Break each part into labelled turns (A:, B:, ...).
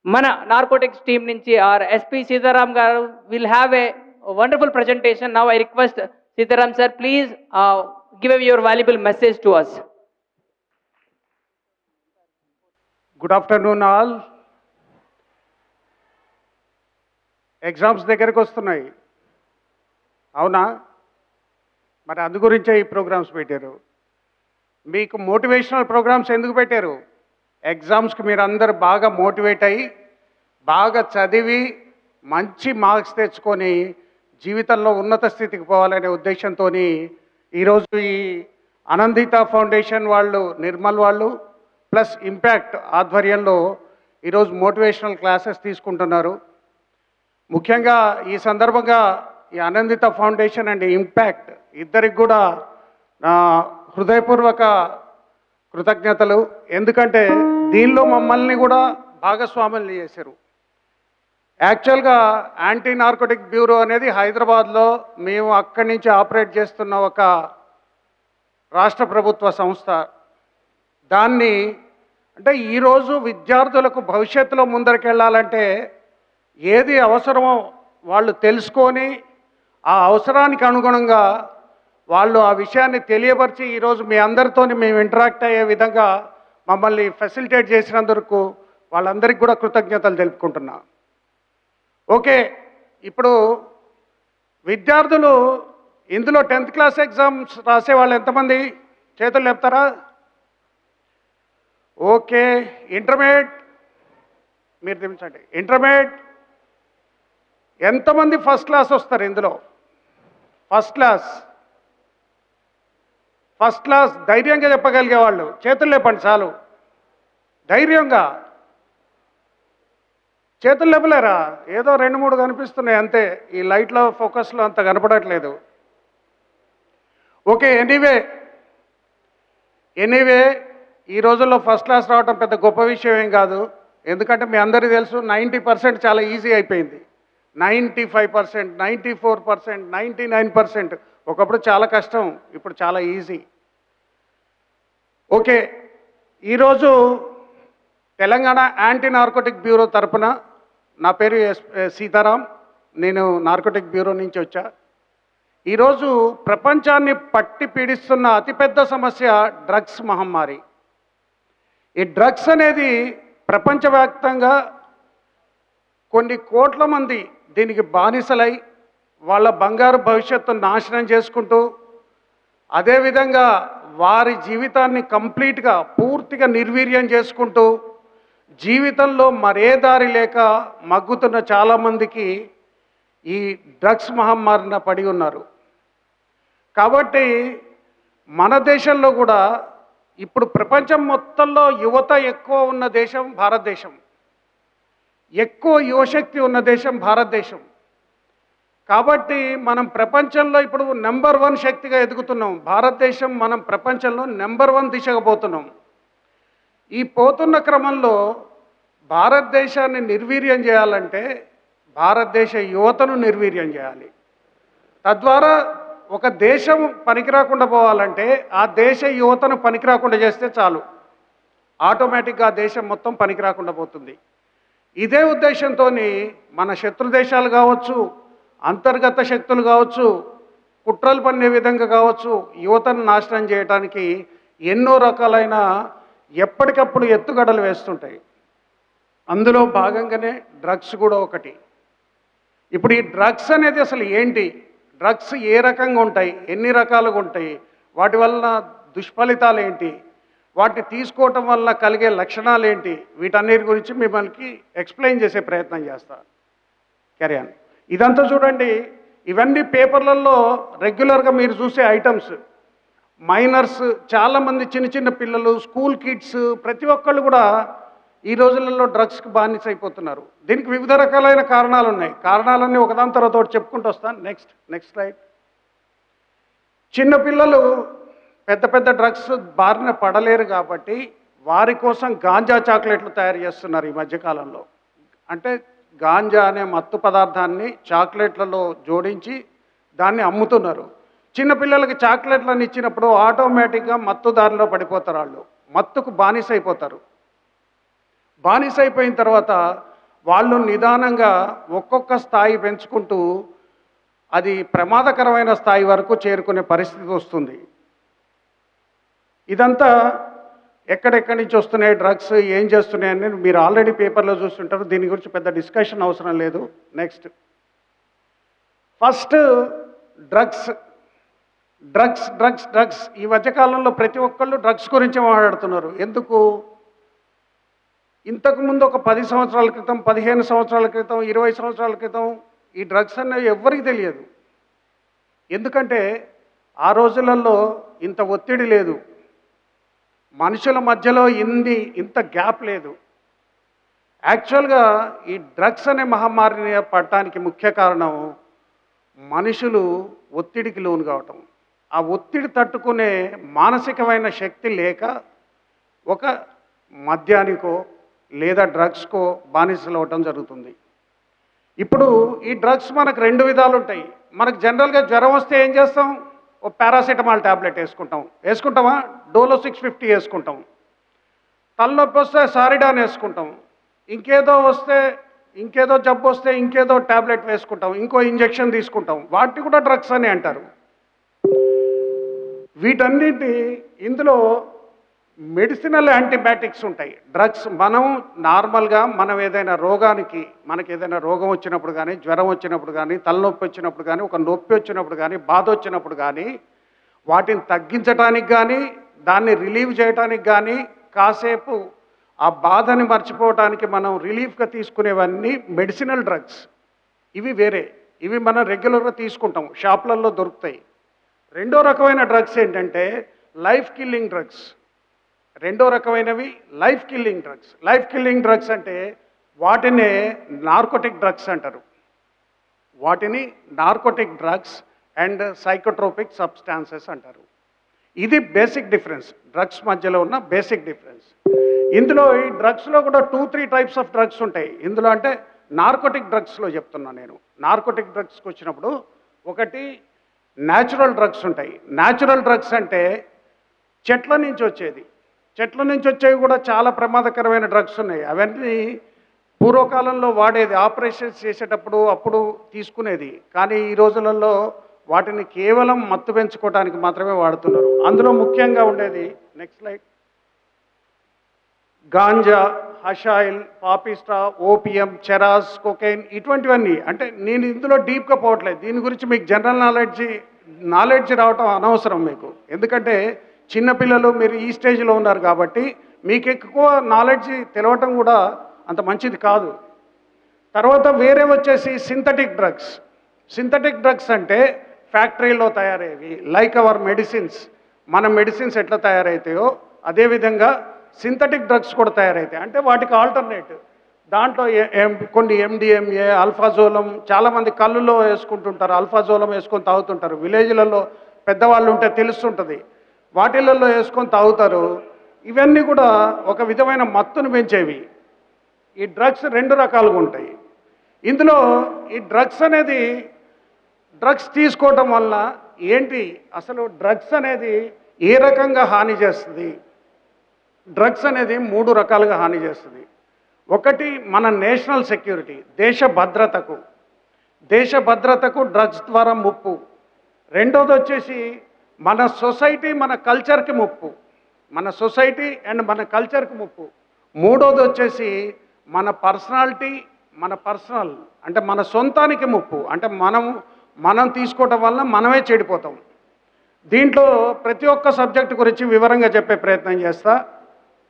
A: మన narcotics team నుంచి are SP Sitaram గారు will have a wonderful presentation. Now I request Sitaram sir, please give your valuable message to us.
B: Good afternoon all. Exams దగ్గరికి వస్తున్నాయి అవునా? మరి అందు గురించే ఈ ప్రోగ్రామ్స్ పెట్టారు. మీకు మోటివేషనల్ ప్రోగ్రామ్స్ ఎందుకు పెట్టారు? ఎగ్జామ్స్కి మీరు అందరు బాగా మోటివేట్ అయ్యి బాగా చదివి మంచి మార్క్స్ తెచ్చుకొని జీవితంలో ఉన్నత స్థితికి పోవాలనే ఉద్దేశంతో ఈరోజు ఈ ఆనందిత ఫౌండేషన్ వాళ్ళు, నిర్మల్ వాళ్ళు ప్లస్ ఇంపాక్ట్ ఆధ్వర్యంలో ఈరోజు మోటివేషనల్ క్లాసెస్ తీసుకుంటున్నారు. ముఖ్యంగా ఈ సందర్భంగా ఈ ఆనందిత ఫౌండేషన్ అండ్ ఇంపాక్ట్ ఇద్దరికి కూడా నా హృదయపూర్వక కృతజ్ఞతలు. ఎందుకంటే దీనిలో మమ్మల్ని కూడా భాగస్వాములు చేశారు. యాక్చువల్గా యాంటీ నార్కోటిక్ బ్యూరో అనేది హైదరాబాద్లో మేము అక్కడి నుంచి ఆపరేట్ చేస్తున్న ఒక రాష్ట్ర ప్రభుత్వ సంస్థ. దాన్ని అంటే ఈరోజు విద్యార్థులకు భవిష్యత్తులో ముందరికెళ్ళాలంటే ఏది అవసరమో వాళ్ళు తెలుసుకొని ఆ అవసరానికి అనుగుణంగా వాళ్ళు ఆ విషయాన్ని తెలియపరిచి ఈరోజు మీ అందరితో మేము ఇంటరాక్ట్ అయ్యే విధంగా మమ్మల్ని ఫెసిలిటేట్ చేసినందుకు వాళ్ళందరికీ కూడా కృతజ్ఞతలు తెలుపుకుంటున్నా. ఓకే, ఇప్పుడు విద్యార్థులు ఇందులో 10th క్లాస్ ఎగ్జామ్స్ రాసే వాళ్ళు ఎంతమంది చేతులు లేపుతారా? ఓకే, ఇంటర్మీడియట్ మీరు దించండి. ఇంటర్మీడియట్ ఎంతమంది ఫస్ట్ క్లాస్ వస్తారు ఇందులో? ఫస్ట్ క్లాస్ ధైర్యంగా చెప్పగలిగే వాళ్ళు చేతులు లేపండి చాలు. ధైర్యంగా చేతులు లేపలేరా? ఏదో 2-3 కనిపిస్తున్నాయి అంతే, ఈ లైట్లో ఫోకస్లో అంత కనపడట్లేదు. ఓకే, ఎనీవే ఈ రోజుల్లో ఫస్ట్ క్లాస్ రావడం పెద్ద గొప్ప విషయం ఏం కాదు. ఎందుకంటే మీ అందరికీ తెలుసు 90% చాలా ఈజీ అయిపోయింది. 95%, 94%, 99%. ఒకప్పుడు చాలా కష్టం, ఇప్పుడు చాలా ఈజీ. ఓకే, ఈరోజు తెలంగాణ యాంటీ నార్కోటిక్ బ్యూరో తరపున నా పేరు సీతారాం, నేను నార్కోటిక్ బ్యూరో నుంచి వచ్చా. ఈరోజు ప్రపంచాన్ని పట్టి పీడిస్తున్న అతిపెద్ద సమస్య డ్రగ్స్ మహమ్మారి. ఈ డ్రగ్స్ అనేది ప్రపంచవ్యాప్తంగా కొన్ని కోట్ల మంది దీనికి బానిసలై వాళ్ళ బంగారు భవిష్యత్తును నాశనం చేసుకుంటూ, అదేవిధంగా వారి జీవితాన్ని కంప్లీట్గా పూర్తిగా నిర్వీర్యం చేసుకుంటూ జీవితంలో మరే దారి లేక మగ్గుతున్న చాలామందికి ఈ డ్రగ్స్ మహమ్మారిన పడి ఉన్నారు. కాబట్టి మన దేశంలో కూడా ఇప్పుడు ప్రపంచం మొత్తంలో యువత ఎక్కువ ఉన్న దేశం భారతదేశం, ఎక్కువ యువశక్తి ఉన్న దేశం భారతదేశం. కాబట్టి మనం ప్రపంచంలో ఇప్పుడు నెంబర్ 1 శక్తిగా ఎదుగుతున్నాం. భారతదేశం మనం ప్రపంచంలో నెంబర్ 1 దిశగా పోతున్నాం. ఈ పోతున్న క్రమంలో భారతదేశాన్ని నిర్వీర్యం చేయాలంటే భారతదేశ యువతను నిర్వీర్యం చేయాలి. తద్వారా ఒక దేశం పనికిరాకుండా పోవాలంటే ఆ దేశ యువతను పనికిరాకుండా చేస్తే చాలు, ఆటోమేటిక్గా ఆ దేశం మొత్తం పనికిరాకుండా పోతుంది. ఇదే ఉద్దేశంతో మన శత్రు దేశాలు కావచ్చు, అంతర్గత శక్తులు కావచ్చు, కుట్రలు పన్నే విధంగా కావచ్చు, యువతను నాశనం చేయడానికి ఎన్నో రకాలైన ఎప్పటికప్పుడు ఎత్తుగడలు వేస్తుంటాయి. అందులో భాగంగానే డ్రగ్స్ కూడా ఒకటి. ఇప్పుడు ఈ డ్రగ్స్ అనేది అసలు ఏంటి, డ్రగ్స్ ఏ రకంగా ఉంటాయి, ఎన్ని రకాలుగా ఉంటాయి, వాటి వల్ల దుష్ఫలితాలు ఏంటి, వాటిని తీసుకోవటం వల్ల కలిగే లక్షణాలు ఏంటి, వీటన్నిటి గురించి మిమ్మల్ని ఎక్స్ప్లెయిన్ చేసే ప్రయత్నం చేస్తా. క్యారియన్ ఇదంతా చూడండి, ఇవన్నీ పేపర్లలో రెగ్యులర్గా మీరు చూసే ఐటమ్స్. మైనర్స్ చాలామంది, చిన్న చిన్న పిల్లలు, స్కూల్ కిడ్స్, ప్రతి ఒక్కళ్ళు కూడా ఈ రోజులలో డ్రగ్స్కి బానిస అయిపోతున్నారు. దీనికి వివిధ రకాలైన కారణాలు ఉన్నాయి. కారణాలన్నీ ఒకదాని తర్వాత ఒకటి చెప్పుకుంటూ వస్తాను. Next slide. చిన్నపిల్లలు పెద్ద పెద్ద డ్రగ్స్ బారిన పడలేరు కాబట్టి వారి కోసం గాంజా చాక్లెట్లు తయారు చేస్తున్నారు ఈ మధ్యకాలంలో. అంటే గాంజా అనే మత్తు పదార్థాన్ని చాక్లెట్లలో జోడించి దాన్ని అమ్ముతున్నారు. చిన్నపిల్లలకి చాక్లెట్లను ఇచ్చినప్పుడు ఆటోమేటిక్గా మత్తు దారిలో పడిపోతారు. వాళ్ళు మత్తుకు బానిస అయిపోతారు. బానిస అయిపోయిన తర్వాత వాళ్ళు నిదానంగా ఒక్కొక్క స్థాయి పెంచుకుంటూ అది ప్రమాదకరమైన స్థాయి వరకు చేరుకునే పరిస్థితి వస్తుంది. ఇదంతా ఎక్కడెక్కడి నుంచి వస్తున్నాయి డ్రగ్స్, ఏం చేస్తున్నాయని మీరు ఆల్రెడీ పేపర్లో చూస్తుంటారు. దీని గురించి పెద్ద డిస్కషన్ అవసరం లేదు. Next, first drugs drugs drugs drugs ఈ మధ్యకాలంలో ప్రతి ఒక్కళ్ళు డ్రగ్స్ గురించి మాట్లాడుతున్నారు. ఎందుకు? ఇంతకుముందు ఒక 10 సంవత్సరాల క్రితం, 15 సంవత్సరాల క్రితం, 20 సంవత్సరాల క్రితం ఈ డ్రగ్స్ అనేవి ఎవ్వరికి తెలియదు. ఎందుకంటే ఆ రోజులలో ఇంత ఒత్తిడి లేదు, మనుషుల మధ్యలో ఇంత గ్యాప్ లేదు. యాక్చువల్గా ఈ డ్రగ్స్ అనే మహమ్మారిని పడటానికి ముఖ్య కారణం మనుషులు ఒత్తిడికి లోను కావటం. ఆ ఒత్తిడి తట్టుకునే మానసికమైన శక్తి లేక ఒక మద్యానికో లేదా డ్రగ్స్కో బానిసలు అవ్వటం జరుగుతుంది. ఇప్పుడు ఈ డ్రగ్స్ మనకు 2 విధాలు ఉంటాయి. మనకు జనరల్గా జ్వరం వస్తే ఏం చేస్తాం? ఓ పారాసిటమాల్ ట్యాబ్లెట్ వేసుకుంటామా? డోలో 650 వేసుకుంటాం. తలనొప్పి వస్తే సారిడాన్ వేసుకుంటాం. ఇంకేదో జబ్బు వస్తే ఇంకేదో ట్యాబ్లెట్ వేసుకుంటాం, ఇంకో ఇంజెక్షన్ తీసుకుంటాం. వాటిని కూడా డ్రగ్స్ అని అంటారు. వీటన్నిటి ఇందులో మెడిసినల్ యాంటీబయాటిక్స్ ఉంటాయి. డ్రగ్స్ మనం నార్మల్గా ఏదైనా రోగానికి, మనకి ఏదైనా రోగం వచ్చినప్పుడు కానీ, జ్వరం వచ్చినప్పుడు కానీ, తలనొప్పి వచ్చినప్పుడు కానీ, ఒక నొప్పి వచ్చినప్పుడు కానీ, బాధ వచ్చినప్పుడు కానీ, వాటిని తగ్గించడానికి కానీ, దాన్ని రిలీవ్ చేయడానికి కానీ, కాసేపు ఆ బాధని మర్చిపోవటానికి మనం రిలీఫ్గా తీసుకునేవన్నీ మెడిసినల్ డ్రగ్స్. ఇవి వేరే, ఇవి మనం రెగ్యులర్గా తీసుకుంటాం, షాప్లలో దొరుకుతాయి. రెండో రకమైన డ్రగ్స్ ఏంటంటే లైఫ్ కిల్లింగ్ డ్రగ్స్. రెండో రకమైనవి life killing drugs. Life killing drugs అంటే వాటినే నార్కోటిక్ డ్రగ్స్ అంటారు. వాటిని narcotic drugs and psychotropic substances అంటారు. ఇది బేసిక్ డిఫరెన్స్, డ్రగ్స్ మధ్యలో ఉన్న బేసిక్ డిఫరెన్స్. ఇందులో ఈ డ్రగ్స్లో కూడా 2-3 టైప్స్ ఆఫ్ డ్రగ్స్ ఉంటాయి. ఇందులో అంటే నార్కోటిక్ డ్రగ్స్లో చెప్తున్నాను నేను. నార్కోటిక్ డ్రగ్స్కి వచ్చినప్పుడు ఒకటి న్యాచురల్ డ్రగ్స్ ఉంటాయి. న్యాచురల్ డ్రగ్స్ అంటే చెట్ల నుంచి వచ్చేవి కూడా చాలా ప్రమాదకరమైన డ్రగ్స్ ఉన్నాయి. అవన్నీ పూర్వకాలంలో వాడేది, ఆపరేషన్స్ చేసేటప్పుడు అప్పుడు తీసుకునేది. కానీ ఈ రోజులలో వాటిని కేవలం మత్తు పెంచుకోవడానికి మాత్రమే వాడుతున్నారు. అందులో ముఖ్యంగా ఉండేది, నెక్స్ట్ స్లైడ్, గాంజా, హషాయిల్, పాపిస్టా, ఓపియం, చెరాస్, కొకైన్, ఇటువంటివన్నీ. అంటే నేను ఇందులో డీప్గా పోవట్లేదు, దీని గురించి మీకు జనరల్ నాలెడ్జ్ రావటం అనవసరం మీకు. ఎందుకంటే చిన్నపిల్లలు, మీరు ఈ స్టేజ్లో ఉన్నారు కాబట్టి మీకు ఎక్కువ నాలెడ్జ్ తెలవటం కూడా అంత మంచిది కాదు. తర్వాత వేరే వచ్చేసి సింథటిక్ డ్రగ్స్. సింథటిక్ డ్రగ్స్ అంటే ఫ్యాక్టరీలో తయారయ్యేవి. లైక్ అవర్ మెడిసిన్స్, మన మెడిసిన్స్ ఎట్లా తయారవుతాయో అదేవిధంగా సింథటిక్ డ్రగ్స్ కూడా తయారవుతాయి. అంటే వాటికి ఆల్టర్నేట్. దాంట్లో కొన్ని MDMA, అల్ఫాజోలం, చాలామంది కళ్ళులో వేసుకుంటుంటారు, అల్ఫాజోలం వేసుకొని తాగుతుంటారు. విలేజ్లలో పెద్దవాళ్ళు ఉంటే తెలుస్తుంటుంది, వాటిలలో వేసుకొని తాగుతారు. ఇవన్నీ కూడా ఒక విధమైన మత్తును పెంచేవి. ఈ డ్రగ్స్ 2 రకాలుగా ఉంటాయి. ఇందులో ఈ డ్రగ్స్ తీసుకోవటం వల్ల ఏంటి, అసలు డ్రగ్స్ అనేది ఏ రకంగా హాని చేస్తుంది? డ్రగ్స్ అనేది 3 రకాలుగా హాని చేస్తుంది. ఒకటి మన నేషనల్ సెక్యూరిటీ, దేశ భద్రతకు డ్రగ్స్ ద్వారా ముప్పు. రెండోది వచ్చేసి మన సొసైటీ, మన కల్చర్కి ముప్పు. మన సొసైటీ అండ్ మన కల్చర్కి ముప్పు. మూడోది వచ్చేసి మన పర్సనాలిటీ, పర్సనల్ అంటే మన సొంతానికి ముప్పు. అంటే మనం తీసుకోవటం వల్ల మనమే చెడిపోతాం. దీంట్లో ప్రతి ఒక్క సబ్జెక్టు గురించి వివరంగా చెప్పే ప్రయత్నం చేస్తా.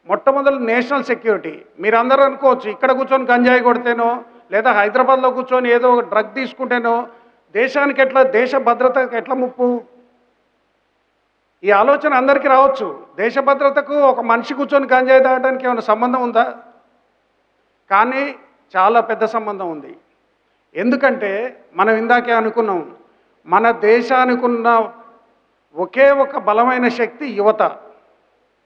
B: మొట్టమొదటి నేషనల్ సెక్యూరిటీ. మీరందరూ అనుకోవచ్చు, ఇక్కడ కూర్చొని గంజాయి కొడితేనో లేదా హైదరాబాద్లో కూర్చొని ఏదో ఒక డ్రగ్ తీసుకుంటేనో దేశ భద్రతకు ఎట్లా ముప్పు? ఈ ఆలోచన అందరికీ రావచ్చు. దేశ భద్రతకు ఒక మనిషి కూర్చొని గంజాయి తాగడానికి ఏమైనా సంబంధం ఉందా? కానీ చాలా పెద్ద సంబంధం ఉంది. ఎందుకంటే మనం ఇందాకే అనుకున్నాం, మన దేశానికి ఉన్న ఒకే ఒక బలమైన శక్తి యువత.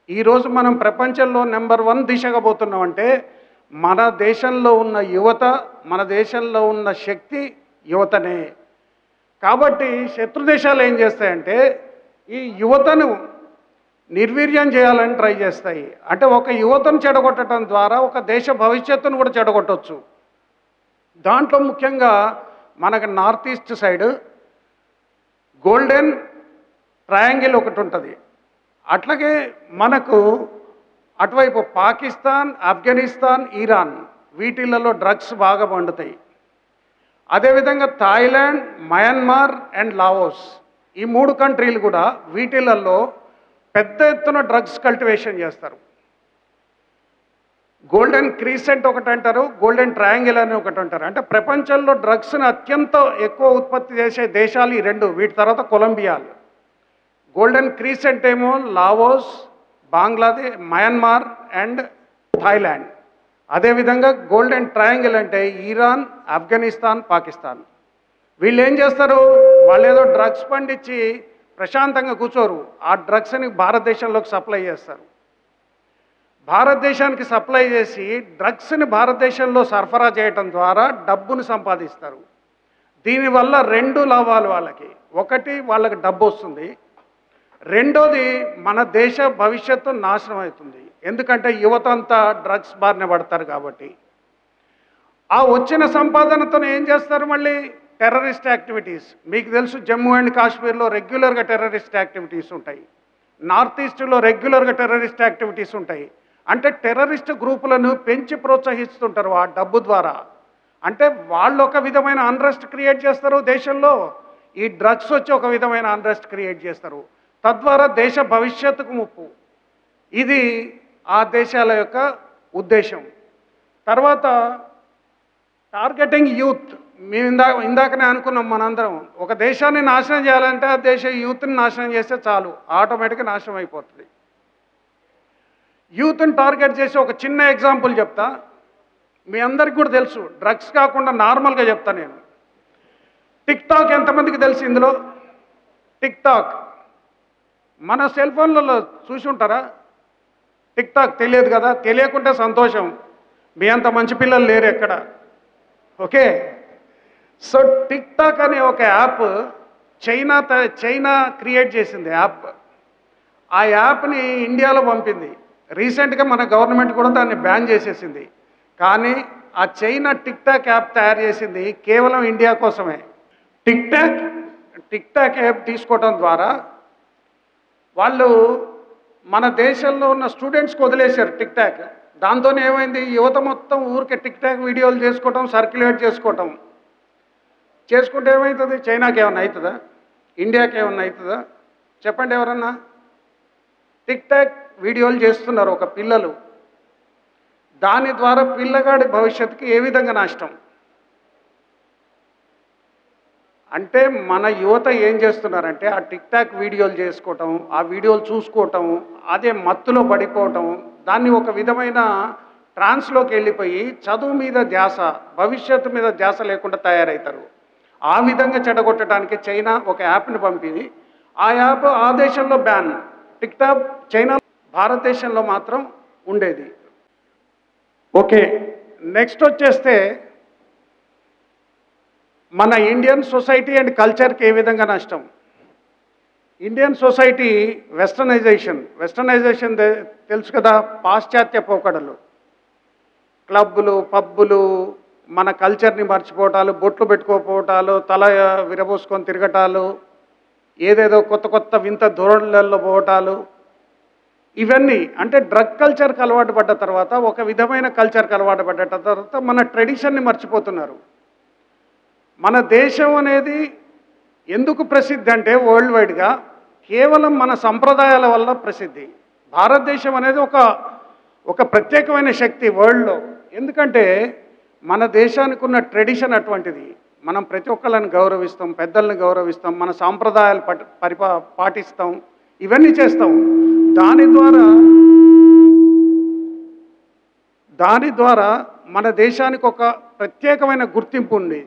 B: ఈరోజు మనం ప్రపంచంలో నెంబర్ 1 దిశగా పోతున్నామంటే మన దేశంలో ఉన్న యువత, మన దేశంలో ఉన్న శక్తి యువతనే. కాబట్టి శత్రు దేశాలు ఏం చేస్తాయంటే ఈ యువతను నిర్వీర్యం చేయాలని ట్రై చేస్తాయి. అంటే ఒక యువతను చెడగొట్టడం ద్వారా ఒక దేశ భవిష్యత్తును కూడా చెడగొట్టవచ్చు. దాంట్లో ముఖ్యంగా మనకు north east side golden triangle ఒకటి ఉంటుంది. అట్లాగే మనకు అటువైపు పాకిస్తాన్, ఆఫ్ఘనిస్తాన్, ఇరాన్ వీటిలలో డ్రగ్స్ బాగా పండుతాయి. అదేవిధంగా థాయిలాండ్, మయన్మార్ అండ్ లావోస్ ఈ 3 కంట్రీలు కూడా వీటిలలో పెద్ద ఎత్తున డ్రగ్స్ కల్టివేషన్ చేస్తారు. గోల్డెన్ క్రీసెంట్ ఒకటి అంటారు, గోల్డెన్ ట్రయాంగిల్ అని ఒకటి అంటారు. అంటే ప్రపంచంలో డ్రగ్స్ని అత్యంత ఎక్కువ ఉత్పత్తి చేసే దేశాలు ఈ 2. వీటి తర్వాత కొలంబియాలు. గోల్డెన్ క్రీసెంట్ ఏమో Laos, Bangladesh, Myanmar and Thailand. అదేవిధంగా గోల్డెన్ ట్రయాంగిల్ అంటే ఇరాన్, ఆఫ్ఘనిస్తాన్, పాకిస్తాన్. వీళ్ళు ఏం చేస్తారు, వాళ్ళు ఏదో డ్రగ్స్ పండించి ప్రశాంతంగా కూర్చోరు. ఆ డ్రగ్స్ని భారతదేశంలోకి సప్లై చేస్తారు. భారతదేశానికి సప్లై చేసి డ్రగ్స్ని భారతదేశంలో సరఫరా చేయటం ద్వారా డబ్బును సంపాదిస్తారు. దీనివల్ల 2 లాభాలు వాళ్ళకి. ఒకటి, వాళ్ళకి డబ్బు వస్తుంది. రెండోది, మన దేశ భవిష్యత్తు నాశనం అవుతుంది. ఎందుకంటే యువత అంతా డ్రగ్స్ బారిన పడతారు కాబట్టి. ఆ వచ్చిన సంపాదనతో ఏం చేస్తారు, మళ్ళీ టెర్రరిస్ట్ యాక్టివిటీస్. మీకు తెలుసు, జమ్మూ అండ్ కాశ్మీర్లో రెగ్యులర్గా టెర్రరిస్ట్ యాక్టివిటీస్ ఉంటాయి. నార్త్ ఈస్ట్లో రెగ్యులర్గా టెర్రరిస్ట్ యాక్టివిటీస్ ఉంటాయి. అంటే టెర్రరిస్ట్ గ్రూపులను పెంచి ప్రోత్సహిస్తుంటారు ఆ డబ్బు ద్వారా. అంటే వాళ్ళు ఒక విధమైన అన్రెస్ట్ క్రియేట్ చేస్తారు దేశంలో. ఈ డ్రగ్స్ వచ్చి ఒక విధమైన అన్రెస్ట్ క్రియేట్ చేస్తారు. తద్వారా దేశ భవిష్యత్తుకు ముప్పు. ఇది ఆ దేశాల యొక్క ఉద్దేశం. తర్వాత టార్గెటింగ్ యూత్. మేము ఇందాకనే అనుకున్నాం మనందరం, ఒక దేశాన్ని నాశనం చేయాలంటే ఆ దేశ యూత్ని నాశనం చేస్తే చాలు, ఆటోమేటిక్గా నాశనం అయిపోతుంది. యూత్ని టార్గెట్ చేసి ఒక చిన్న ఎగ్జాంపుల్ చెప్తా. మీ అందరికి కూడా తెలుసు, డ్రగ్స్ కాకుండా నార్మల్గా చెప్తా నేను. టిక్ టాక్ ఎంతమందికి తెలుసు ఇందులో? టిక్ టాక్ మన సెల్ ఫోన్లలో చూసి ఉంటారా? టిక్ టాక్ తెలియదు కదా? తెలియకుంటే సంతోషం, మీ అంత మంచి పిల్లలు లేరు ఎక్కడ. ఓకే, సో టిక్ టాక్ అనే ఒక యాప్ చైనా క్రియేట్ చేసింది యాప్. ఆ యాప్ని ఇండియాలో పంపింది. రీసెంట్గా మన గవర్నమెంట్ కూడా దాన్ని బ్యాన్ చేసేసింది. కానీ ఆ చైనా టిక్ టాక్ యాప్ తయారు చేసింది కేవలం ఇండియా కోసమే. టిక్ టాక్ యాప్ తీసుకోవడం ద్వారా వాళ్ళు మన దేశంలో ఉన్న స్టూడెంట్స్కి వదిలేశారు టిక్ టాక్. దాంతోనే ఏమైంది, యువత మొత్తం ఊరికే టిక్ టాక్ వీడియోలు చేసుకోవటం, సర్క్యులేట్ చేసుకుంటే ఏమవుతుంది? చైనాకి ఏమన్నా అవుతుందా? ఇండియాకి ఏమన్నా అవుతుందా? చెప్పండి ఎవరన్నా. టిక్ టాక్ వీడియోలు చేస్తున్నారు ఒక పిల్లలు. దాని ద్వారా పిల్లగాడి భవిష్యత్తుకి ఏ విధంగా నష్టం? అంటే మన యువత ఏం చేస్తున్నారంటే ఆ టిక్ టాక్ వీడియోలు చేసుకోవటం, ఆ వీడియోలు చూసుకోవటం, అదే మత్తులో పడిపోవటం, దాన్ని ఒక విధమైన ట్రాన్స్లోకి వెళ్ళిపోయి చదువు మీద ధ్యాస, భవిష్యత్తు మీద ధ్యాస లేకుండా తయారవుతారు. ఆ విధంగా చెడగొట్టడానికి చైనా ఒక యాప్ని పంపింది. ఆ యాప్ ఆ దేశంలో బ్యాన్. టిక్ టాక్ చైనా, భారతదేశంలో మాత్రం ఉండేది. ఓకే, నెక్స్ట్ వచ్చేస్తే మన ఇండియన్ సొసైటీ అండ్ కల్చర్కి ఏ విధంగా నష్టం? ఇండియన్ సొసైటీ వెస్టర్నైజేషన్ తెలుసు కదా, పాశ్చాత్య పోకడలు, క్లబ్బులు, పబ్బులు, మన కల్చర్ని మర్చిపోవటాలు, బొట్లు పెట్టుకోపోవటాలు, తల విరబోసుకొని తిరగటాలు, ఏదేదో కొత్త వింత ధోరణులలో పోవటాలు, ఇవన్నీ అంటే డ్రగ్ కల్చర్కి అలవాటు పడ్డ తర్వాత, ఒక విధమైన కల్చర్కి అలవాటు పడ్డ తర్వాత మన ట్రెడిషన్ని మర్చిపోతున్నారు. మన దేశం అనేది ఎందుకు ప్రసిద్ధి అంటే వరల్డ్ వైడ్గా కేవలం మన సంప్రదాయాల వల్ల ప్రసిద్ధి. భారతదేశం అనేది ఒక ప్రత్యేకమైన శక్తి వరల్డ్లో. ఎందుకంటే మన దేశానికి ఉన్న ట్రెడిషన్ అటువంటిది. మనం ప్రతి ఒక్కళ్ళని గౌరవిస్తాం, పెద్దల్ని గౌరవిస్తాం, మన సాంప్రదాయాలు పాటిస్తాం, ఇవన్నీ చేస్తాం. దాని ద్వారా మన దేశానికి ఒక ప్రత్యేకమైన గుర్తింపు ఉంది.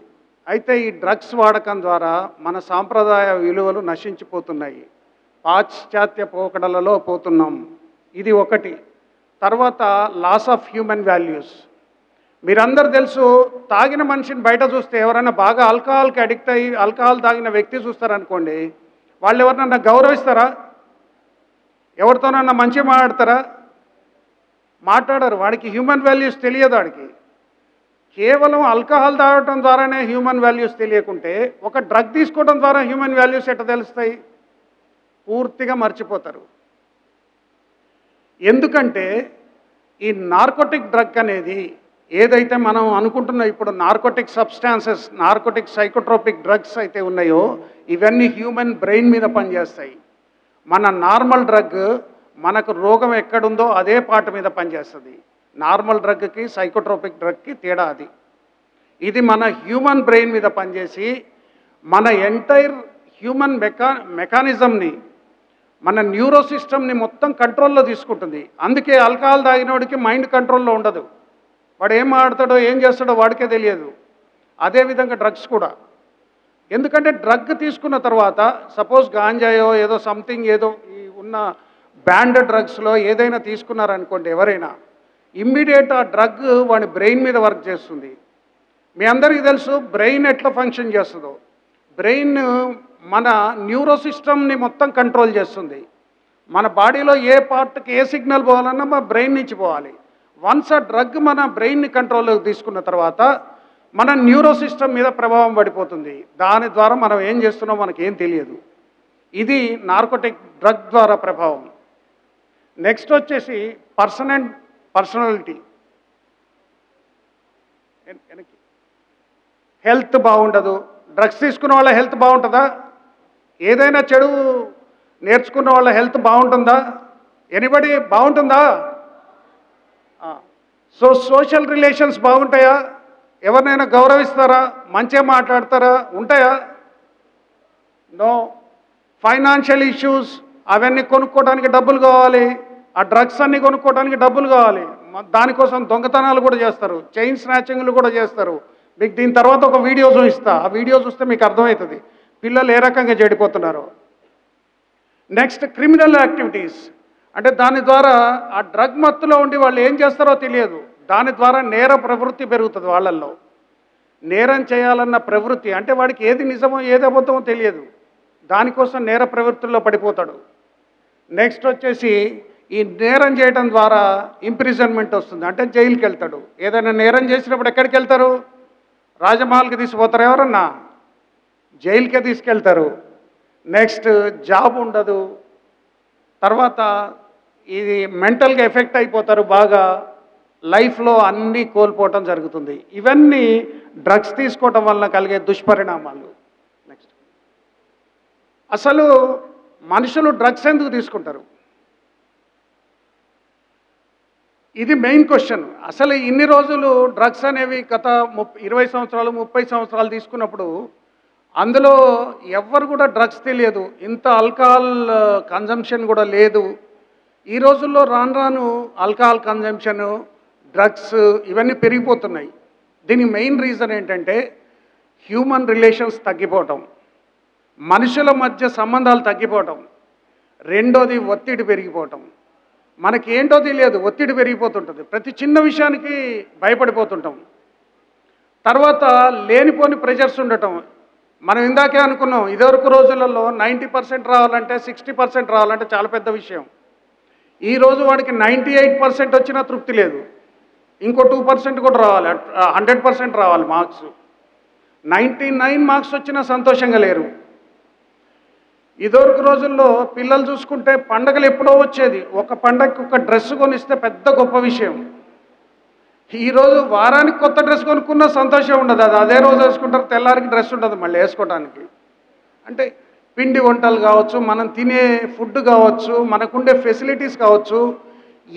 B: అయితే ఈ డ్రగ్స్ వాడకం ద్వారా మన సాంప్రదాయ విలువలు నశించిపోతున్నాయి, పాశ్చాత్య పోకడలలో పోతున్నాం. ఇది ఒకటి. తర్వాత లాస్ ఆఫ్ హ్యూమన్ వాల్యూస్. మీరందరూ తెలుసు, తాగిన మనిషిని బయట చూస్తే, ఎవరైనా బాగా ఆల్కహాల్కి అడిక్ట్ అయ్యి ఆల్కహాల్ తాగిన వ్యక్తి చూస్తారనుకోండి, వాళ్ళు ఎవరినన్నా గౌరవిస్తారా? ఎవరితోనన్నా మంచిగా మాట్లాడరు. వాడికి హ్యూమన్ వాల్యూస్ తెలియదు. వాడికి కేవలం ఆల్కహాల్ తాగడం ద్వారానే హ్యూమన్ వాల్యూస్ తెలియకుంటే ఒక డ్రగ్ తీసుకోవడం ద్వారా హ్యూమన్ వాల్యూస్ ఎట్లా తెలుస్తాయి? పూర్తిగా మర్చిపోతారు. ఎందుకంటే ఈ నార్కోటిక్ డ్రగ్ అనేది ఏదైతే మనం అనుకుంటున్నా ఇప్పుడు narcotic substances, narcotic psychotropic drugs అయితే ఉన్నాయో ఇవన్నీ హ్యూమన్ బ్రెయిన్ మీద పనిచేస్తాయి. మన నార్మల్ డ్రగ్ మనకు రోగం ఎక్కడుందో అదే పార్ట్ మీద పనిచేస్తుంది. నార్మల్ డ్రగ్కి సైకోట్రోపిక్ డ్రగ్కి తేడా అది. ఇది మన హ్యూమన్ బ్రెయిన్ మీద పనిచేసి మన ఎంటైర్ హ్యూమన్ మెకానిజంని, మన న్యూరో సిస్టమ్ని మొత్తం కంట్రోల్లో తీసుకుంటుంది. అందుకే ఆల్కహాల్ తాగినోడికి మైండ్ కంట్రోల్లో ఉండదు. వాడు ఏం ఆడతాడో ఏం చేస్తాడో వాడికే తెలియదు. అదేవిధంగా డ్రగ్స్ కూడా. ఎందుకంటే డ్రగ్ తీసుకున్న తర్వాత సపోజ్ గాంజాయో ఏదో సంథింగ్ ఏదో ఈ ఉన్న బ్యాండ్ డ్రగ్స్లో ఏదైనా తీసుకున్నారనుకోండి ఎవరైనా, ఇమ్మీడియట్ ఆ డ్రగ్ వాడి బ్రెయిన్ మీద వర్క్ చేస్తుంది. మీ అందరికీ తెలుసు బ్రెయిన్ ఎట్లా ఫంక్షన్ చేస్తుందో. బ్రెయిన్ మన న్యూరో సిస్టమ్ని మొత్తం కంట్రోల్ చేస్తుంది. మన బాడీలో ఏ పార్ట్కి ఏ సిగ్నల్ పోవాలన్నా మన బ్రెయిన్ నుంచి పోవాలి. వన్స్ ఆ డ్రగ్ మన బ్రెయిన్ని కంట్రోల్లోకి తీసుకున్న తర్వాత మన న్యూరో సిస్టమ్ మీద ప్రభావం పడిపోతుంది. దాని ద్వారా మనం ఏం చేస్తున్నామో మనకేం తెలియదు. ఇది నార్కోటిక్ డ్రగ్ ద్వారా ప్రభావం. నెక్స్ట్ వచ్చేసి పర్సనాలిటీ. హెల్త్ బాగుండదు. డ్రగ్స్ తీసుకున్న వాళ్ళ హెల్త్ బాగుంటుందా? ఏదైనా చెడు నేర్చుకున్న వాళ్ళ హెల్త్ బాగుంటుందా? ఎనీబడి బాగుంటుందా? సోషల్ రిలేషన్స్ బాగుంటాయా? ఎవరినైనా గౌరవిస్తారా? మంచిగా మాట్లాడతారా? ఉంటాయా? నో. ఫైనాన్షియల్ ఇష్యూస్ అవన్నీ కొనుక్కోవడానికి డబ్బులు కావాలి. ఆ డ్రగ్స్ అన్నీ కొనుక్కోవడానికి డబ్బులు కావాలి. దానికోసం దొంగతనాలు కూడా చేస్తారు, చైన్ స్నాచింగ్లు కూడా చేస్తారు. మీకు దీని తర్వాత ఒక వీడియో చూపిస్తా. ఆ వీడియో చూస్తే మీకు అర్థమవుతుంది పిల్లలు ఏ రకంగా చెడిపోతున్నారు. Next criminal activities. అంటే దాని ద్వారా ఆ డ్రగ్ మత్తులో ఉండి వాళ్ళు ఏం చేస్తారో తెలియదు. దాని ద్వారా నేర ప్రవృత్తి పెరుగుతుంది వాళ్ళల్లో. నేరం చేయాలన్న ప్రవృత్తి, అంటే వాడికి ఏది నిజమో ఏది అబద్ధమో తెలియదు. దానికోసం నేర ప్రవృత్తిలో పడిపోతాడు. నెక్స్ట్ వచ్చేసి ఈ నేరం చేయడం ద్వారా ఇంప్రిజన్మెంట్ వస్తుంది, అంటే జైలుకి వెళ్తాడు. ఏదైనా నేరం చేసినప్పుడు ఎక్కడికి వెళ్తారు? రాజమహల్కి తీసుకుపోతారు ఎవరన్నా? జైలుకే తీసుకెళ్తారు. నెక్స్ట్ జాబ్ ఉండదు. తర్వాత ఇది మెంటల్గా ఎఫెక్ట్ అయిపోతారు బాగా. లైఫ్లో అన్నీ కోల్పోవటం జరుగుతుంది. ఇవన్నీ డ్రగ్స్ తీసుకోవటం వల్ల కలిగే దుష్పరిణామాలు. నెక్స్ట్ అసలు మనుషులు డ్రగ్స్ ఎందుకు తీసుకుంటారు? ఇది మెయిన్ క్వశ్చన్. అసలు ఇన్ని రోజులు డ్రగ్స్ అనేవి గత 20 సంవత్సరాలు 30 సంవత్సరాలు తీసుకున్నప్పుడు అందులో ఎవ్వరు కూడా డ్రగ్స్ తెలియదు. ఇంత ఆల్కహాల్ కన్జంప్షన్ కూడా లేదు. ఈ రోజుల్లో రాను రాను ఆల్కహాల్ కన్జంప్షను, డ్రగ్స్ ఇవన్నీ పెరిగిపోతున్నాయి. దీనికి మెయిన్ రీజన్ ఏంటంటే హ్యూమన్ రిలేషన్స్ తగ్గిపోవటం, మనుషుల మధ్య సంబంధాలు తగ్గిపోవటం. రెండోది ఒత్తిడి పెరిగిపోవటం. మనకి ఏంటో తెలియదు, ఒత్తిడి పెరిగిపోతుంటుంది. ప్రతి చిన్న విషయానికి భయపడిపోతుంటాం. తర్వాత లేనిపోని ప్రెషర్స్ ఉండటం. మనం ఇందాకే అనుకున్నాం, ఇదివరకు రోజులలో 90% రావాలంటే 60% రావాలంటే చాలా పెద్ద విషయం. ఈరోజు వాడికి 98% వచ్చినా తృప్తి లేదు. ఇంకో 2% కూడా రావాలి, 100% రావాలి మార్క్స్. 99 మార్క్స్ వచ్చినా సంతోషంగా లేరు. ఇదివరకు రోజుల్లో పిల్లలు చూసుకుంటే పండగలు ఎప్పుడో వచ్చేది. ఒక పండగకి ఒక డ్రెస్ కొనిస్తే పెద్ద గొప్ప విషయం. ఈరోజు వారానికి కొత్త డ్రెస్ కొనుక్కున్నా సంతోషం ఉండదు. అది అదే రోజు వేసుకుంటారు, తెల్లారికి డ్రెస్ ఉండదు మళ్ళీ వేసుకోవడానికి. అంటే పిండి వంటలు కావచ్చు, మనం తినే ఫుడ్ కావచ్చు, మనకుండే ఫెసిలిటీస్ కావచ్చు,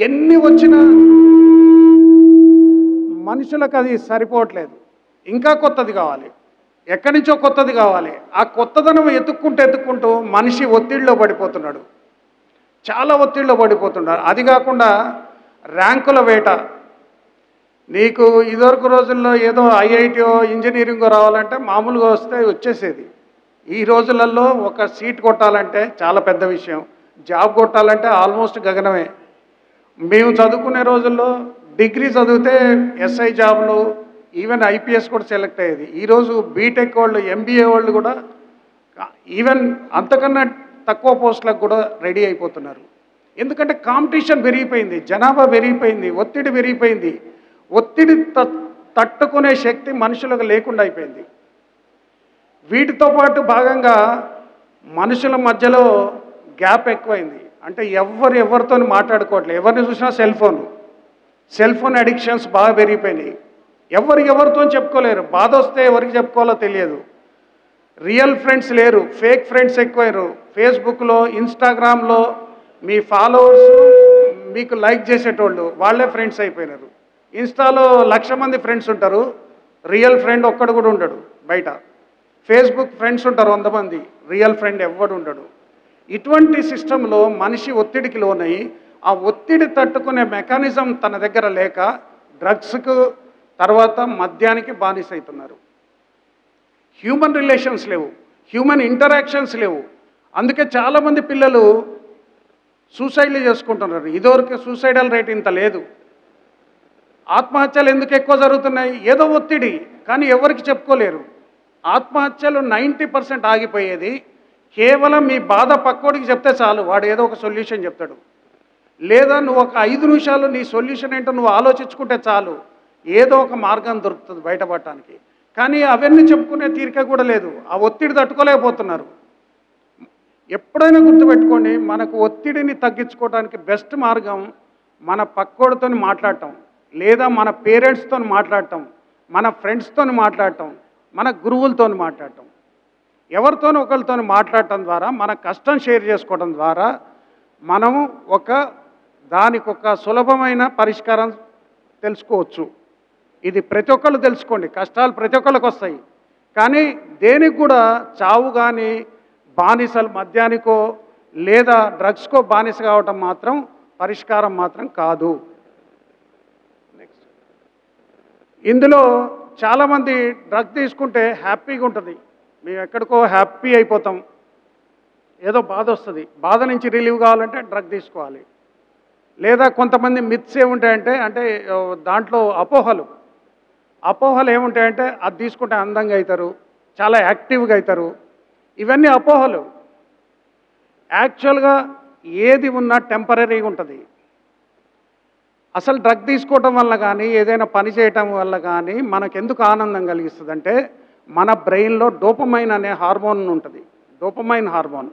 B: ఎన్ని వచ్చినా మనుషులకు అది సరిపోవట్లేదు. ఇంకా కొత్తది కావాలి, ఎక్కడి నుంచో కొత్తది కావాలి. ఆ కొత్తదనం ఎత్తుక్కుంటూ మనిషి ఒత్తిడిలో పడిపోతున్నాడు, చాలా ఒత్తిడిలో పడిపోతున్నాడు. అది కాకుండా ర్యాంకుల వేట. నీకు ఇదివరకు రోజుల్లో ఏదో ఐఐటీఓ ఇంజనీరింగో రావాలంటే మామూలుగా వస్తే వచ్చేసేది. ఈ రోజులలో ఒక సీట్ కొట్టాలంటే చాలా పెద్ద విషయం, జాబ్ కొట్టాలంటే ఆల్మోస్ట్ గగనమే. మేము చదువుకునే రోజుల్లో డిగ్రీ చదివితే ఎస్ఐ జాబులు, ఈవెన్ ఐపీఎస్ కూడా సెలెక్ట్ అయ్యేది. ఈరోజు బీటెక్ వాళ్ళు, ఎంబీఏ వాళ్ళు కూడా ఈవెన్ అంతకన్నా తక్కువ పోస్టులకు కూడా రెడీ అయిపోతున్నారు. ఎందుకంటే కాంపిటీషన్ పెరిగిపోయింది, జనాభా పెరిగిపోయింది, ఒత్తిడి పెరిగిపోయింది. ఒత్తిడి తట్టుకునే శక్తి మనుషులకు లేకుండా అయిపోయింది. వీటితో పాటు భాగంగా మనుషుల మధ్యలో గ్యాప్ ఎక్కువైంది. అంటే ఎవరితో మాట్లాడుకోవట్లేదు, ఎవరిని చూసినా సెల్ ఫోన్ అడిక్షన్స్ బాగా పెరిగిపోయినాయి. ఎవరితో చెప్పుకోలేరు, బాధ వస్తే ఎవరికి చెప్పుకోవాలో తెలియదు. రియల్ ఫ్రెండ్స్ లేరు, ఫేక్ ఫ్రెండ్స్ ఎక్కువయ్యారు. ఫేస్బుక్లో, ఇన్స్టాగ్రామ్లో మీ ఫాలోవర్స్ మీకు లైక్ చేసేటోళ్ళు వాళ్ళే ఫ్రెండ్స్ అయిపోయినారు. ఇన్స్టాలో 1,00,000 మంది ఫ్రెండ్స్ ఉంటారు, రియల్ ఫ్రెండ్ ఒక్కడు కూడా ఉండడు బయట. ఫేస్బుక్ ఫ్రెండ్స్ ఉంటారు 100 మంది, రియల్ ఫ్రెండ్ ఎవ్వడు ఉండడు. ఇటువంటి సిస్టంలో మనిషి ఒత్తిడికి లోనై ఆ ఒత్తిడి తట్టుకునే మెకానిజం తన దగ్గర లేక డ్రగ్స్కు తర్వాత మద్యానికి బానిస అవుతున్నారు. హ్యూమన్ రిలేషన్స్ లేవు, హ్యూమన్ ఇంటరాక్షన్స్ లేవు. అందుకే చాలామంది పిల్లలు సూసైడ్లు చేసుకుంటున్నారు. ఇదివరకు సూసైడల్ రేట్ ఇంత లేదు. ఆత్మహత్యలు ఎందుకు ఎక్కువ జరుగుతున్నాయి? ఏదో ఒత్తిడి, కానీ ఎవరికి చెప్పుకోలేరు. ఆత్మహత్యలు 90% ఆగిపోయేది కేవలం మీ బాధ పక్కోడికి చెప్తే చాలు, వాడు ఏదో ఒక సొల్యూషన్ చెప్తాడు. లేదా నువ్వు ఒక 5 నిమిషాలు నీ సొల్యూషన్ ఏంటో నువ్వు ఆలోచించుకుంటే చాలు, ఏదో ఒక మార్గం దొరుకుతుంది బయటపడటానికి. కానీ అవన్నీ చెప్పుకునే తీరిక కూడా లేదు, ఆ ఒత్తిడి తట్టుకోలేకపోతున్నారు. ఎప్పుడైనా గుర్తుపెట్టుకోండి, మనకు ఒత్తిడిని తగ్గించుకోవడానికి బెస్ట్ మార్గం మన పక్కోడితో మాట్లాడటం, లేదా మన పేరెంట్స్తో మాట్లాడటం, మన ఫ్రెండ్స్తో మాట్లాడటం, మన గురువులతో మాట్లాడటం. ఎవరితోనూ ఒకరితో మాట్లాడటం ద్వారా, మన కష్టం షేర్ చేసుకోవడం ద్వారా మనము దానికి ఒక సులభమైన పరిష్కారం తెలుసుకోవచ్చు. ఇది ప్రతి ఒక్కళ్ళు తెలుసుకోండి. కష్టాలు ప్రతి ఒక్కళ్ళకి వస్తాయి, కానీ దేనికి కూడా చావు కానీ బానిసలు మద్యానికో లేదా డ్రగ్స్కో బానిస కావటం మాత్రం పరిష్కారం మాత్రం కాదు. నెక్స్ట్, ఇందులో చాలామంది డ్రగ్ తీసుకుంటే హ్యాపీగా ఉంటుంది, మేము ఎక్కడికో హ్యాపీ అయిపోతాం. ఏదో బాధ వస్తుంది, బాధ నుంచి రిలీవ్ కావాలంటే డ్రగ్ తీసుకోవాలి. లేదా కొంతమంది మిత్స్ ఏముంటాయంటే, అంటే దాంట్లో అపోహలు ఏముంటాయంటే, అది తీసుకుంటే అందంగా అవుతారు, చాలా యాక్టివ్గా అవుతారు. ఇవన్నీ అపోహలు. యాక్చువల్గా ఏది ఉన్నా టెంపరీగా ఉంటుంది. అసలు డ్రగ్ తీసుకోవటం వల్ల కానీ ఏదైనా పని చేయటం వల్ల కానీ మనకెందుకు ఆనందం కలిగిస్తుంది అంటే, మన బ్రెయిన్లో డోపమైన్ అనే హార్మోన్ ఉంటుంది. Dopamine hormone.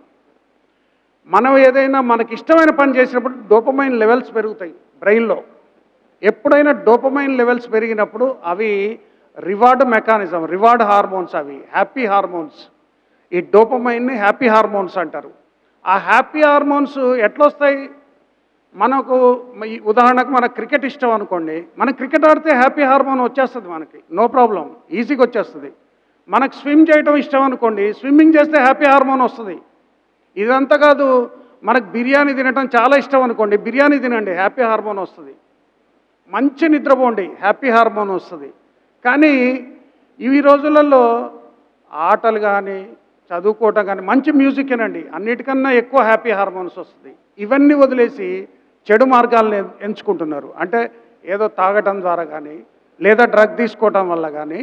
B: మనం ఏదైనా మనకి ఇష్టమైన పని చేసినప్పుడు డోపమైన్ లెవెల్స్ పెరుగుతాయి బ్రెయిన్లో. ఎప్పుడైనా డోపమైన్ లెవెల్స్ పెరిగినప్పుడు అవి రివార్డ్ మెకానిజం, రివార్డ్ హార్మోన్స్, అవి హ్యాపీ హార్మోన్స్. ఈ డోపమైన్ని హ్యాపీ హార్మోన్స్ అంటారు. ఆ హ్యాపీ హార్మోన్స్ ఎట్లొస్తాయి? మనకు ఉదాహరణకు మనకు క్రికెట్ ఇష్టం అనుకోండి, మనం క్రికెట్ ఆడితే హ్యాపీ హార్మోన్ వచ్చేస్తుంది మనకి, నో ప్రాబ్లం, ఈజీగా వచ్చేస్తుంది. మనకు స్విమ్ చేయడం ఇష్టం అనుకోండి, స్విమ్మింగ్ చేస్తే హ్యాపీ హార్మోన్ వస్తుంది. ఇదంతా కాదు, మనకు బిర్యానీ తినటం చాలా ఇష్టం అనుకోండి, బిర్యానీ తినండి, హ్యాపీ హార్మోన్ వస్తుంది. మంచి నిద్రపోండి, హ్యాపీ హార్మోన్ వస్తుంది. కానీ ఈ రోజులలో ఆటలు కానీ చదువుకోవటం కానీ మంచి మ్యూజిక్ వినండి, అన్నిటికన్నా ఎక్కువ హ్యాపీ హార్మోన్స్ వస్తుంది. ఇవన్నీ వదిలేసి చెడు మార్గాలను ఎంచుకుంటున్నారు. అంటే ఏదో తాగటం ద్వారా కానీ లేదా డ్రగ్ తీసుకోవటం వల్ల కానీ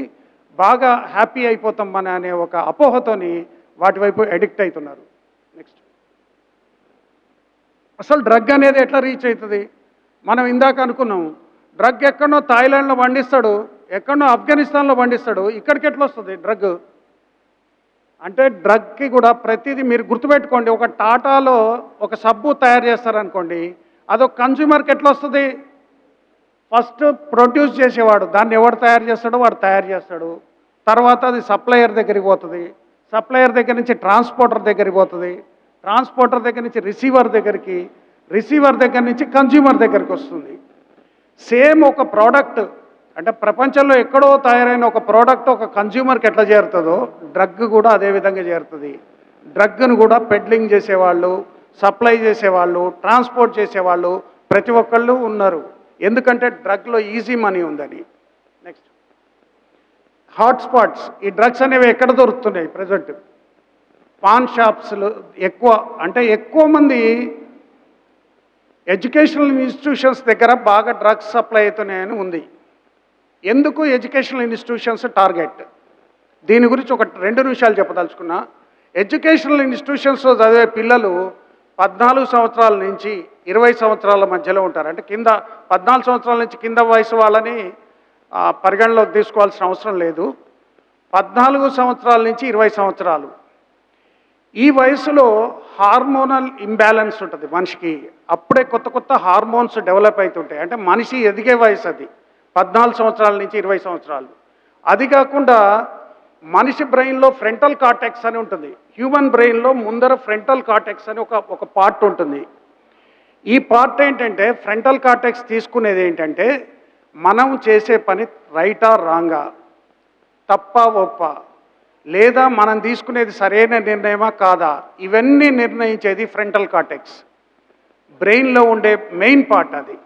B: బాగా హ్యాపీ అయిపోతాం మన అనే ఒక అపోహతోని వాటి వైపు అడిక్ట్ అవుతున్నారు. నెక్స్ట్, అసలు డ్రగ్ అనేది ఎట్లా రీచ్ అవుతుంది? మనం ఇందాక అనుకున్నాం, డ్రగ్ ఎక్కడో థాయిలాండ్లో పండిస్తాడు, ఎక్కడో ఆఫ్ఘనిస్తాన్లో పండిస్తాడు, ఇక్కడికి ఎట్లా వస్తుంది డ్రగ్? అంటే డ్రగ్కి కూడా ప్రతిదీ మీరు గుర్తుపెట్టుకోండి. ఒక టాటాలో ఒక సబ్బు తయారు చేస్తారనుకోండి, అదొక కన్జ్యూమర్కి ఎట్లా వస్తుంది? ఫస్ట్ ప్రొడ్యూస్ చేసేవాడు, దాన్ని ఎవడు తయారు చేస్తాడో వాడు తయారు చేస్తాడు. తర్వాత అది సప్లయర్ దగ్గరికి పోతుంది, సప్లయర్ దగ్గర నుంచి ట్రాన్స్పోర్టర్ దగ్గరికి పోతుంది, ట్రాన్స్పోర్టర్ దగ్గర నుంచి రిసీవర్ దగ్గరికి, రిసీవర్ దగ్గర నుంచి కన్జ్యూమర్ దగ్గరికి వస్తుంది. సేమ్ ఒక ప్రోడక్ట్, అంటే ప్రపంచంలో ఎక్కడో తయారైన ఒక ప్రోడక్ట్ ఒక కన్జ్యూమర్కి ఎట్లా చేరుతుందో డ్రగ్ కూడా అదే విధంగా చేరుతుంది. డ్రగ్ను కూడా పెడ్లింగ్ చేసేవాళ్ళు, సప్లై చేసేవాళ్ళు, ట్రాన్స్పోర్ట్ చేసేవాళ్ళు ప్రతి ఒక్కళ్ళు ఉన్నారు. ఎందుకంటే డ్రగ్లో ఈజీ మనీ ఉందని. Next, hotspots. ఈ డ్రగ్స్ అనేవి ఎక్కడ దొరుకుతున్నాయి ప్రజెంట్? పాన్ షాప్స్లో ఎక్కువ. అంటే ఎక్కువ మంది ఎడ్యుకేషనల్ ఇన్స్టిట్యూషన్స్ దగ్గర బాగా డ్రగ్స్ సప్లై అవుతున్నాయని ఉంది. ఎందుకు ఎడ్యుకేషనల్ ఇన్స్టిట్యూషన్స్ టార్గెట్? దీని గురించి ఒక 2 నిమిషాలు చెప్పదలుచుకున్నా. ఎడ్యుకేషనల్ ఇన్స్టిట్యూషన్స్లో చదివే పిల్లలు 14 సంవత్సరాల నుంచి 20 సంవత్సరాల మధ్యలో ఉంటారు. అంటే కింద 14 సంవత్సరాల నుంచి కింద వయసు వాళ్ళని పరిగణలోకి తీసుకోవాల్సిన అవసరం లేదు. 14 సంవత్సరాల నుంచి 20 సంవత్సరాలు ఈ వయసులో హార్మోనల్ ఇంబ్యాలెన్స్ ఉంటుంది మనిషికి. అప్పుడే కొత్త కొత్త హార్మోన్స్ డెవలప్ అవుతుంటాయి. అంటే మనిషి ఎదిగే వయసు అది 14 సంవత్సరాల నుంచి 20 సంవత్సరాలు. అది కాకుండా మనిషి బ్రెయిన్లో ఫ్రంటల్ కార్టెక్స్ అని ఉంటుంది. హ్యూమన్ బ్రెయిన్లో ముందర ఫ్రంటల్ కార్టెక్స్ అని ఒక పార్ట్ ఉంటుంది. ఈ పార్ట్ ఏంటంటే ఫ్రంటల్ కార్టెక్స్ తీసుకునేది ఏంటంటే మనం చేసే పని రైటా రాంగా, తప్ప ఒప్ప, లేదా మనం తీసుకునేది సరైన నిర్ణయమా కాదా, ఇవన్నీ నిర్ణయించేది ఫ్రంటల్ కార్టెక్స్. బ్రెయిన్లో ఉండే మెయిన్ పార్ట్ అది.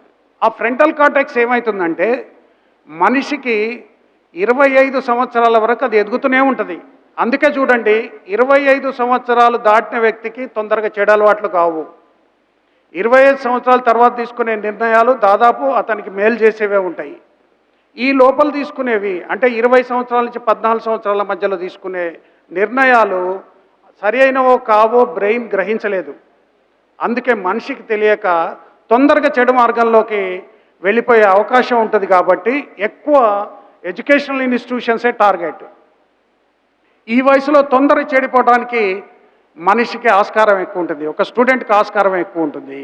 B: ఆ ఫ్రంటల్ కార్టెక్స్ ఏమవుతుందంటే మనిషికి 25 సంవత్సరాల వరకు అది ఎదుగుతూనే ఉంటుంది. అందుకే చూడండి 25 సంవత్సరాలు దాటిన వ్యక్తికి తొందరగా చెడు అలవాట్లు కావు. 25 సంవత్సరాల తర్వాత తీసుకునే నిర్ణయాలు దాదాపు అతనికి మేలు చేసేవే ఉంటాయి. ఈ లోపల తీసుకునేవి అంటే 20 సంవత్సరాల నుంచి 14 సంవత్సరాల మధ్యలో తీసుకునే నిర్ణయాలు సరి అయినవో కావో బ్రెయిన్ గ్రహించలేదు. అందుకే మనిషికి తెలియక తొందరగా చెడు మార్గంలోకి వెళ్ళిపోయే అవకాశం ఉంటుంది. కాబట్టి ఎక్కువ ఎడ్యుకేషనల్ ఇన్స్టిట్యూషన్సే టార్గెట్. ఈ వయసులో తొందరగా చెడిపోవడానికి మనిషికి ఆస్కారం ఎక్కువ ఉంటుంది, ఒక స్టూడెంట్కి ఆస్కారం ఎక్కువ ఉంటుంది.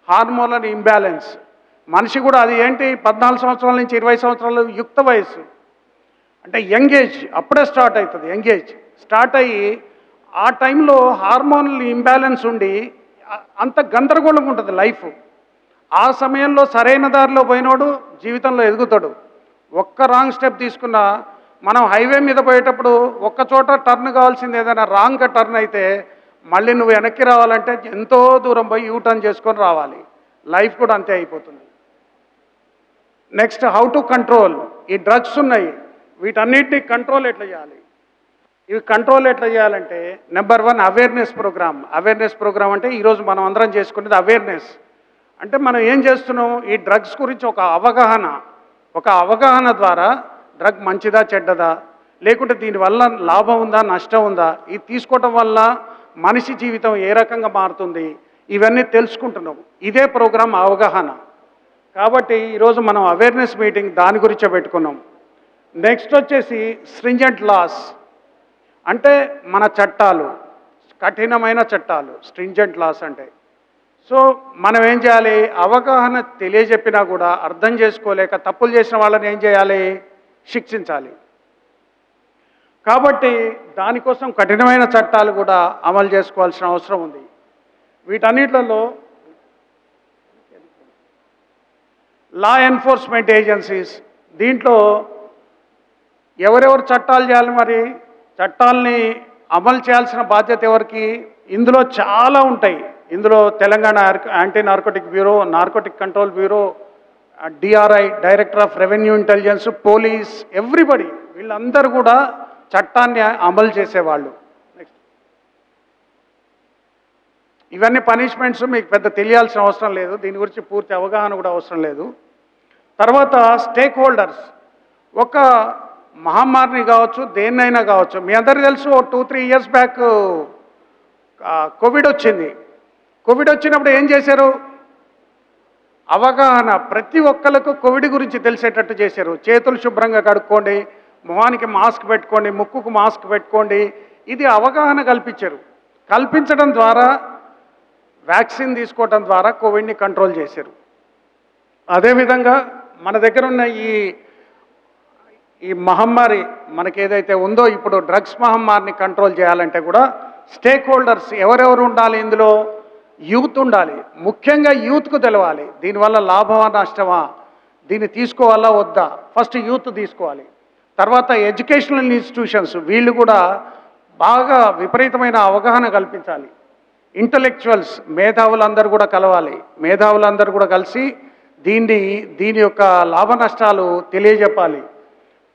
B: హార్మోనల్ ఇంబ్యాలెన్స్ మనిషి కూడా అది ఏంటి 14 సంవత్సరాల నుంచి 20 సంవత్సరాలు యుక్త వయసు అంటే యంగ్ ఏజ్, అప్పుడే స్టార్ట్ అవుతుంది. యంగ్ ఏజ్ స్టార్ట్ అయ్యి ఆ టైంలో హార్మోనల్ ఇంబ్యాలెన్స్ ఉండి అంత గందరగోళంగా ఉంటుంది లైఫ్. ఆ సమయంలో సరైన దారిలో పోయినోడు జీవితంలో ఎదుగుతాడు. ఒక్క రాంగ్ స్టెప్ తీసుకున్నా మనం హైవే మీద పోయేటప్పుడు ఒక్క చోట టర్న్ కావాల్సింది ఏదైనా రాంగ్గా టర్న్ అయితే మళ్ళీ నువ్వు వెనక్కి రావాలంటే ఎంతో దూరం పోయి యూ టర్న్ చేసుకొని రావాలి. లైఫ్ కూడా అంతే అయిపోతుంది. Next how to control. ఈ డ్రగ్స్ ఉన్నాయి, వీటన్నిటిని కంట్రోల్ ఎట్లా చేయాలి? ఇవి కంట్రోల్ ఎట్లా చేయాలంటే number 1 awareness programme. Awareness programme అంటే ఈరోజు మనం అందరం చేసుకునేది అవేర్నెస్. అంటే మనం ఏం చేస్తున్నాం, ఈ డ్రగ్స్ గురించి ఒక అవగాహన ద్వారా డ్రగ్ మంచిదా చెడ్డదా, లేకుంటే దీనివల్ల లాభం ఉందా నష్టం ఉందా, ఇది తీసుకోవటం వల్ల మనిషి జీవితం ఏ రకంగా మారుతుంది, ఇవన్నీ తెలుసుకుంటున్నాం. ఇదే ప్రోగ్రాం అవగాహన. కాబట్టి ఈరోజు మనం అవేర్నెస్ మీటింగ్ దాని గురించే పెట్టుకున్నాం. నెక్స్ట్ వచ్చేసి స్ట్రింజెంట్ లాస్ అంటే మన చట్టాలు, కఠినమైన చట్టాలు స్ట్రింజెంట్ లాస్ అంటే. సో మనం ఏం చేయాలి, అవగాహన తెలియజెప్పినా కూడా అర్థం చేసుకోలేక తప్పులు చేసిన వాళ్ళని ఏం చేయాలి, శిక్షించాలి. కాబట్టి దానికోసం కఠినమైన చట్టాలు కూడా అమలు చేసుకోవాల్సిన అవసరం ఉంది. వీటన్నిటిలో లా ఎన్ఫోర్స్మెంట్ ఏజెన్సీస్, దీంట్లో ఎవరెవరు చట్టాలు చేయాలి, మరి చట్టాలని అమలు చేయాల్సిన బాధ్యత ఎవరికి? ఇందులో చాలా ఉంటాయి. ఇందులో Telangana anti narcotic bureau, narcotic control bureau, DRI, director of revenue intelligence, police, everybody, వీళ్ళందరూ కూడా చట్టాన్ని అమలు చేసేవాళ్ళు. నెక్స్ట్ ఇవన్నీ పనిష్మెంట్స్ మీకు పెద్ద తెలియాల్సిన అవసరం లేదు, దీని గురించి పూర్తి అవగాహన కూడా అవసరం లేదు. తర్వాత స్టేక్ హోల్డర్స్, ఒక మహమ్మారిని కావచ్చు దేన్నైనా కావచ్చు. మీ అందరికీ తెలుసు 2-3 ఇయర్స్ బ్యాక్ కోవిడ్ వచ్చింది. కోవిడ్ వచ్చినప్పుడు ఏం చేశారు, అవగాహన ప్రతి ఒక్కరికి కోవిడ్ గురించి తెలిసేటట్టు చేశారు. చేతులు శుభ్రంగా కడుక్కోండి, మొహానికి మాస్క్ పెట్టుకోండి, ముక్కుకు మాస్క్ పెట్టుకోండి, ఇది అవగాహన కల్పించారు. కల్పించడం ద్వారా వ్యాక్సిన్ తీసుకోవడం ద్వారా కోవిడ్ని కంట్రోల్ చేశారు. అదేవిధంగా మన దగ్గర ఉన్న ఈ మహమ్మారి మనకి ఏదైతే ఉందో ఇప్పుడు డ్రగ్స్ మహమ్మారిని కంట్రోల్ చేయాలంటే కూడా స్టేక్ హోల్డర్స్ ఎవరెవరు ఉండాలి, ఇందులో యూత్ ఉండాలి. ముఖ్యంగా యూత్కు తెలవాలి దీనివల్ల లాభమా నష్టమా, దీన్ని తీసుకోవాలా వద్దా, ఫస్ట్ యూత్ తీసుకోవాలి. తర్వాత ఎడ్యుకేషనల్ ఇన్స్టిట్యూషన్స్, వీళ్ళు కూడా బాగా విపరీతమైన అవగాహన కల్పించాలి. ఇంటలెక్చువల్స్, మేధావులందరూ కూడా కలవాలి. మేధావులందరూ కూడా కలిసి దీని యొక్క లాభ నష్టాలు తెలియజెప్పాలి.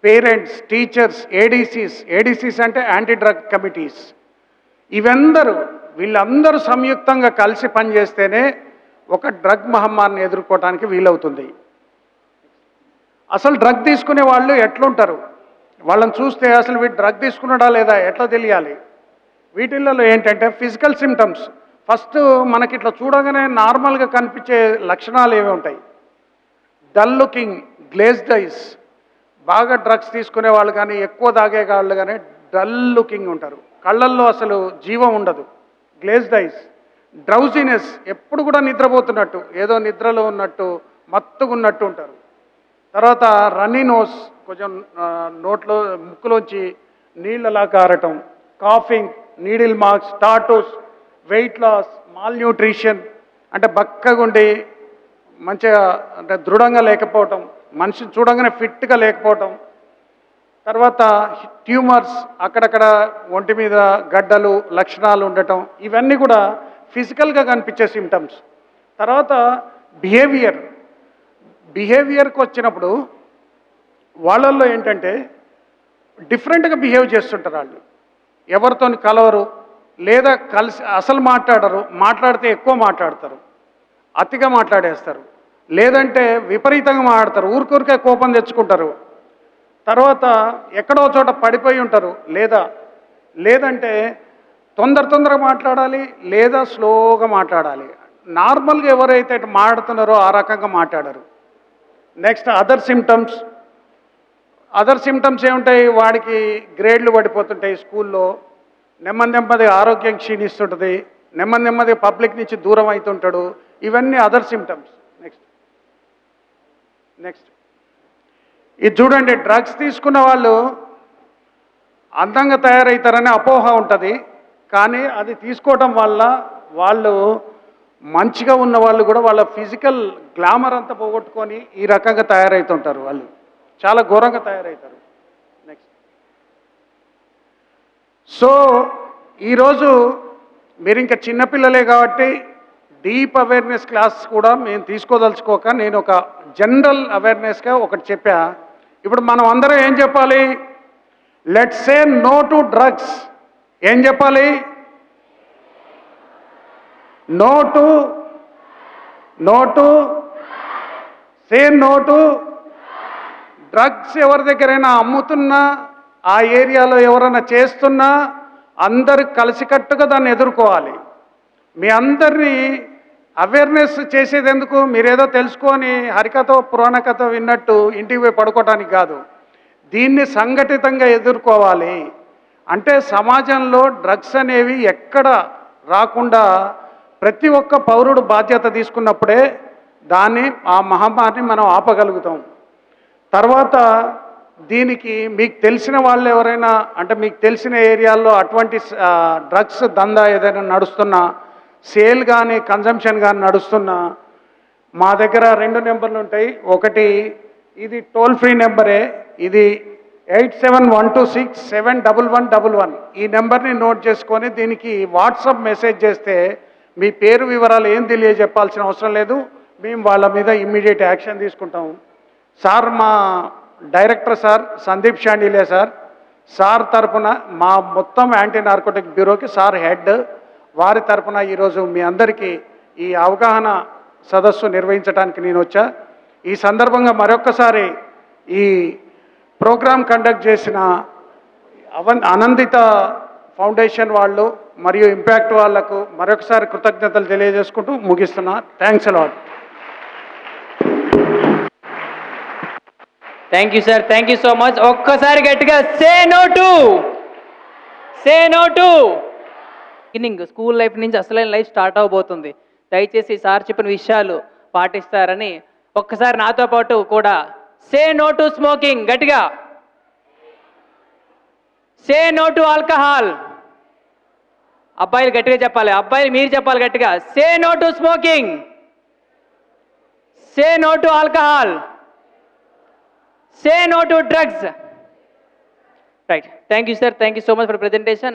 B: పేరెంట్స్, టీచర్స్, ఏడీసీస్ అంటే యాంటీ డ్రగ్ కమిటీస్, వీళ్ళందరూ సంయుక్తంగా కలిసి పనిచేస్తేనే ఒక డ్రగ్ మహమ్మారిని ఎదుర్కోవడానికి వీలవుతుంది. అసలు డ్రగ్ తీసుకునే వాళ్ళు ఎట్లుంటారు, వాళ్ళని చూస్తే అసలు వీడు డ్రగ్ తీసుకున్నాడా లేదా ఎట్లా తెలియాలి? వీటిల్లో ఏంటంటే ఫిజికల్ సిమ్టమ్స్, ఫస్ట్ మనకి ఇట్లా చూడగానే నార్మల్గా కనిపించే లక్షణాలు ఏమి ఉంటాయి, డల్ లుకింగ్, గ్లేజ్డ్ ఐస్, బాగా డ్రగ్స్ తీసుకునే వాళ్ళు కానీ ఎక్కువ తాగే వాళ్ళు కానీ డల్ లుకింగ్ ఉంటారు, కళ్ళల్లో అసలు జీవం ఉండదు, గ్లేజ్డ్ ఐస్, డ్రౌజినెస్, ఎప్పుడు కూడా నిద్రపోతున్నట్టు, ఏదో నిద్రలో ఉన్నట్టు, మత్తుగా ఉన్నట్టు ఉంటారు. తర్వాత రన్నీ నోస్, కొంచెం నోట్లో ముక్కులోంచి నీళ్ళలా కారటం, coughing, needle marks, tattoos, weight loss, malnutrition, అంటే బక్కగా ఉండి మంచిగా అంటే దృఢంగా లేకపోవటం, మనిషిని చూడంగానే ఫిట్గా లేకపోవటం. తర్వాత ట్యూమర్స్, అక్కడక్కడ ఒంటి మీద గడ్డలు లక్షణాలు ఉండటం, ఇవన్నీ కూడా ఫిజికల్గా కనిపించే సిమ్టమ్స్. తర్వాత బిహేవియర్కి వచ్చినప్పుడు వాళ్ళల్లో ఏంటంటే డిఫరెంట్గా బిహేవ్ చేస్తుంటారు. వాళ్ళు ఎవరితో కలవరు, లేదా కలిసి అసలు మాట్లాడరు, మాట్లాడితే ఎక్కువ మాట్లాడతారు, అతిగా మాట్లాడేస్తారు, లేదంటే విపరీతంగా మాట్లాడతారు, ఊరికే కోపం తెచ్చుకుంటారు. తర్వాత ఎక్కడో చోట పడిపోయి ఉంటారు, లేదంటే తొందరగా మాట్లాడాలి, లేదా స్లోగా మాట్లాడాలి. నార్మల్గా ఎవరైతే మాట్లాడుతున్నారో ఆ రకంగా మాట్లాడరు. నెక్స్ట్ అదర్ సిమ్టమ్స్ ఏముంటాయి, వాడికి గ్రేడ్లు పడిపోతుంటాయి స్కూల్లో, నెమ్మది ఆరోగ్యం క్షీణిస్తుంటుంది, నెమ్మది పబ్లిక్ నుంచి దూరం అవుతుంటాడు. ఇవన్నీ అదర్ సిమ్టమ్స్. నెక్స్ట్ ఇది చూడండి, డ్రగ్స్ తీసుకున్న వాళ్ళు అందంగా తయారవుతారనే అపోహ ఉంటుంది, కానీ అది తీసుకోవటం వల్ల వాళ్ళు మంచిగా ఉన్న వాళ్ళు కూడా వాళ్ళ ఫిజికల్ గ్లామర్ అంతా పోగొట్టుకొని ఈ రకంగా తయారవుతుంటారు, వాళ్ళు చాలా ఘోరంగా తయారవుతారు. నెక్స్ట్ సో ఈరోజు మీరు ఇంకా చిన్నపిల్లలే కాబట్టి డీప్ అవేర్నెస్ క్లాస్ కూడా మేము తీసుకోదలుచుకోక నేను ఒక జనరల్ అవేర్నెస్గా ఒకటి చెప్పా. ఇప్పుడు మనం అందరం ఏం చెప్పాలి? Let's say no to drugs. ఏం చెప్పాలి? No to say no to drugs. ఎవరి దగ్గరైనా అమ్ముతున్నా, ఆ ఏరియాలో ఎవరైనా చేస్తున్నా అందరు కలిసికట్టుగా దాన్ని ఎదుర్కోవాలి. మీ అందరినీ అవేర్నెస్ చేసేది ఎందుకు? మీరేదో తెలుసుకొని హరికథ పురాణ కథ విన్నట్టు ఇంటికి పోయి పడుకోవటానికి కాదు, దీన్ని సంఘటితంగా ఎదుర్కోవాలి. అంటే సమాజంలో డ్రగ్స్ అనేవి ఎక్కడ రాకుండా ప్రతి ఒక్క పౌరుడు బాధ్యత తీసుకున్నప్పుడే ఆ మహమ్మారిని మనం ఆపగలుగుతాం. తర్వాత దీనికి మీకు తెలిసిన వాళ్ళు ఎవరైనా, అంటే మీకు తెలిసిన ఏరియాల్లో అటువంటి డ్రగ్స్ దందా ఏదైనా నడుస్తున్నా, సేల్ కానీ కన్జంప్షన్ కానీ నడుస్తున్నా, మా దగ్గర 2 నెంబర్లు ఉంటాయి. ఒకటి ఇది టోల్ ఫ్రీ నెంబరే, ఇది 8712671111. ఈ నెంబర్ని నోట్ చేసుకొని దీనికి వాట్సాప్ మెసేజ్ చేస్తే మీ పేరు వివరాలు ఏం తెలియజెప్పాల్సిన అవసరం లేదు, మేము వాళ్ళ మీద ఇమ్మీడియట్ యాక్షన్ తీసుకుంటాం. సార్, మా డైరెక్టర్ సార్ సందీప్ షాండిలే సార్ తరపున మా మొత్తం యాంటీ నార్కోటిక్ బ్యూరోకి సార్ హెడ్, వారి తరపున ఈరోజు మీ అందరికీ ఈ అవగాహన సదస్సు నిర్వహించడానికి నేను వచ్చా. ఈ సందర్భంగా మరొక్కసారి ఈ ప్రోగ్రాం కండక్ట్ చేసిన అనందిత ఫౌండేషన్ వాళ్ళు మరియు ఇంపాక్ట్ వాళ్లకు మరొకసారి కృతజ్ఞతలు తెలియజేసుకుంటూ ముగిస్తున్నా. Thanks a lot.
A: Thank you sir, thank you so much. ఒక్కసారి గట్టిగా say no to. Beginning school life నుంచి అసలైన లైఫ్ స్టార్ట్ అవబోతుంది. దయచేసి సార్ చెప్పిన విషయాలు పాటిస్తారని ఒక్కసారి నాతో పాటు కూడా సే నో టు స్మోకింగ్, గట్టిగా సే నో టు ఆల్కహాల్. అబ్బాయిలు గట్టిగా చెప్పాలి, అబ్బాయిలు మీరు చెప్పాలి గట్టిగా, say no to smoking, say no to alcohol, say no to drugs. Right. Thank you, sir. Thank you so much for the presentation.